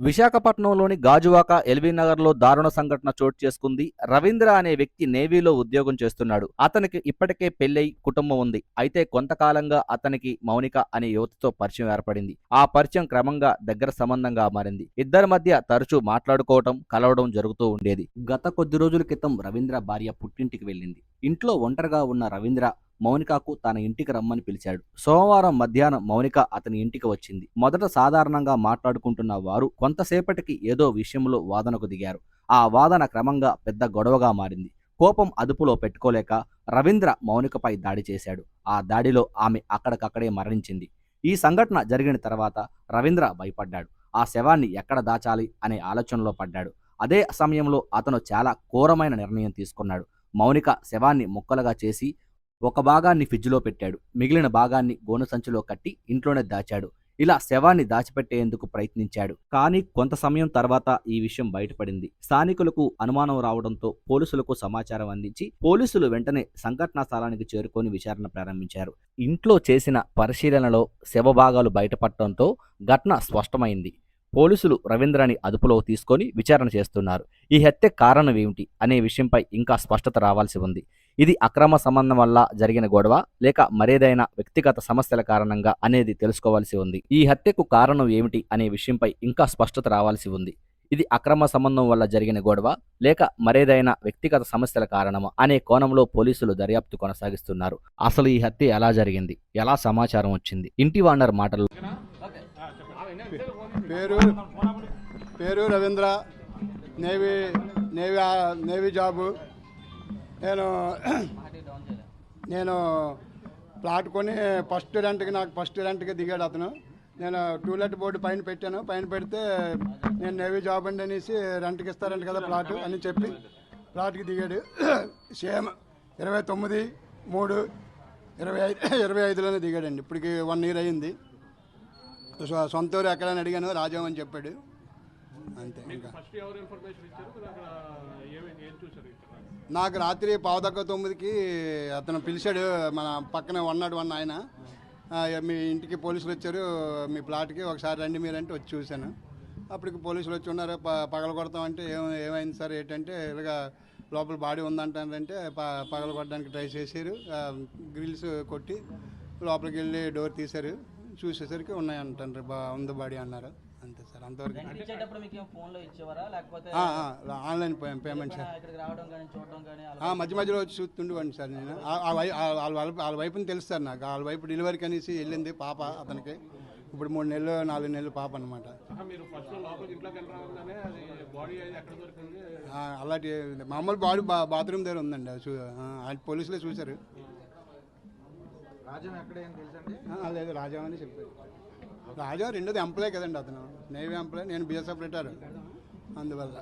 విశాఖపట్నంలోని గాజువాక ఎల్బీ నగర్లో దారుణ సంఘటన చోటు చేసుకుంది. రవీంద్ర అనే వ్యక్తి నేవీలో ఉద్యోగం చేస్తున్నాడు. అతనికి ఇప్పటికే పెళ్లై కుటుంబం ఉంది. అయితే కొంతకాలంగా అతనికి మౌనిక అనే యువతితో పరిచయం ఏర్పడింది. ఆ పరిచయం క్రమంగా దగ్గర సంబంధంగా మారింది. ఇద్దరి మధ్య తరచూ మాట్లాడుకోవటం, కలవడం జరుగుతూ ఉండేది. గత కొద్ది రోజుల క్రితం రవీంద్ర భార్య పుట్టింటికి వెళ్ళింది. ఇంట్లో ఒంటరిగా ఉన్న రవీంద్ర మౌనికకు తన ఇంటికి రమ్మని పిలిచాడు. సోమవారం మధ్యాహ్నం మౌనిక అతని ఇంటికి వచ్చింది. మొదట సాధారణంగా మాట్లాడుకుంటున్న వారు కొంతసేపటికి ఏదో విషయంలో వాదనకు దిగారు. ఆ వాదన క్రమంగా పెద్ద గొడవగా మారింది. కోపం అదుపులో పెట్టుకోలేక రవీంద్ర మౌనికపై దాడి చేశాడు. ఆ దాడిలో ఆమె అక్కడికక్కడే మరణించింది. ఈ సంఘటన జరిగిన తర్వాత రవీంద్ర భయపడ్డాడు. ఆ శవాన్ని ఎక్కడ దాచాలి అనే ఆలోచనలో పడ్డాడు. అదే సమయంలో అతను చాలా ఘోరమైన నిర్ణయం తీసుకున్నాడు. మౌనిక శవాన్ని ముక్కలుగా చేసి ఒక భాగాన్ని ఫ్రిడ్జ్లో పెట్టాడు. మిగిలిన భాగాన్ని గోను సంచిలో కట్టి ఇంట్లోనే దాచాడు. ఇలా శవాన్ని దాచిపెట్టేందుకు ప్రయత్నించాడు. కానీ కొంత సమయం తర్వాత ఈ విషయం బయటపడింది. స్థానికులకు అనుమానం రావడంతో పోలీసులకు సమాచారం అందించి పోలీసులు వెంటనే సంఘటనా స్థలానికి చేరుకొని విచారణ ప్రారంభించారు. ఇంట్లో చేసిన పరిశీలనలో శవభాగాలు బయటపడటంతో ఘటన స్పష్టమైంది. పోలీసులు రవీంద్రని అదుపులోకి తీసుకొని విచారణ చేస్తున్నారు. ఈ హత్య కారణం ఏమిటి అనే విషయంపై ఇంకా స్పష్టత రావాల్సి ఉంది. ఇది అక్రమ సంబంధం వల్ల జరిగిన గొడవ లేక మరేదైనా వ్యక్తిగత సమస్యల కారణంగా అనేది తెలుసుకోవాల్సి ఉంది. ఈ హత్యకు కారణం ఏమిటి అనే విషయంపై ఇంకా స్పష్టత రావాల్సి ఉంది. ఇది అక్రమ సంబంధం వల్ల జరిగిన గొడవ లేక మరేదైనా వ్యక్తిగత సమస్యల కారణమా అనే కోణంలో పోలీసులు దర్యాప్తు కొనసాగిస్తున్నారు. అసలు ఈ హత్య ఎలా జరిగింది, ఎలా సమాచారం వచ్చింది? ఇంటి వాండర్ మాటలు. పేరు Ravindra, navy navy navy job. నేను ప్లాట్ కొని ఫస్ట్ రెంట్కి దిగాడు అతను. నేను టూలెట్ బోర్డు పైన పెట్టాను. పైన పెడితే నేను నేవీ జాబ్ అండి అనేసి రెంట్కి ఇస్తారంట కదా ప్లాట్ అని చెప్పి ప్లాట్కి దిగాడు. సేమ్ 29/3/25లోనే దిగాడండి. ఇప్పటికి 1 year అయ్యింది. సొంత ఊరు ఎక్కడని అడిగాను, రాజాం అని చెప్పాడు. అంతే. ఇంకా నాకు రాత్రి 9:15కి అతను పిలిచాడు. మన పక్కన 101 ఆయన, మీ ఇంటికి పోలీసులు వచ్చారు, మీ ప్లాట్కి ఒకసారి రండి మీరంటే వచ్చి చూశాను. అప్పటికి పోలీసులు వచ్చి ఉన్నారు. పగల కొడతామంటే ఏమైంది సార్ ఏంటంటే ఇలాగా లోపల బాడీ ఉందంటారంటే పగల కొట్టడానికి ట్రై చేశారు. గ్రిల్స్ కొట్టి లోపలికి వెళ్ళి డోర్ తీశారు. చూసేసరికి ఉన్నాయంటారు, ఉంది బాడీ అన్నారు. అంతే సార్, అంతవరకు. Online payment sir. మధ్య మధ్యలో వచ్చి చూస్తుండేవాడిని సార్ నేను. వాళ్ళ వైపుని తెలుసు సార్ నాకు. వాళ్ళ వైపు డెలివరీకి అనేసి వెళ్ళింది పాప అతనికి. ఇప్పుడు 3 నెలలు 4 నెలలు పాప అనమాట. అలాంటి మామూలు బాడీ బాత్రూమ్ దగ్గర ఉందండి. అది పోలీసులే చూశారు. లేదు, రాజా అని చెప్పారు. రాజా రెండోది ఎంప్లాయ్ కదండి అతను, నేవీ ఎంప్లాయ్. నేను బిఎస్ఎఫ్ రిటైర్, అందువల్ల.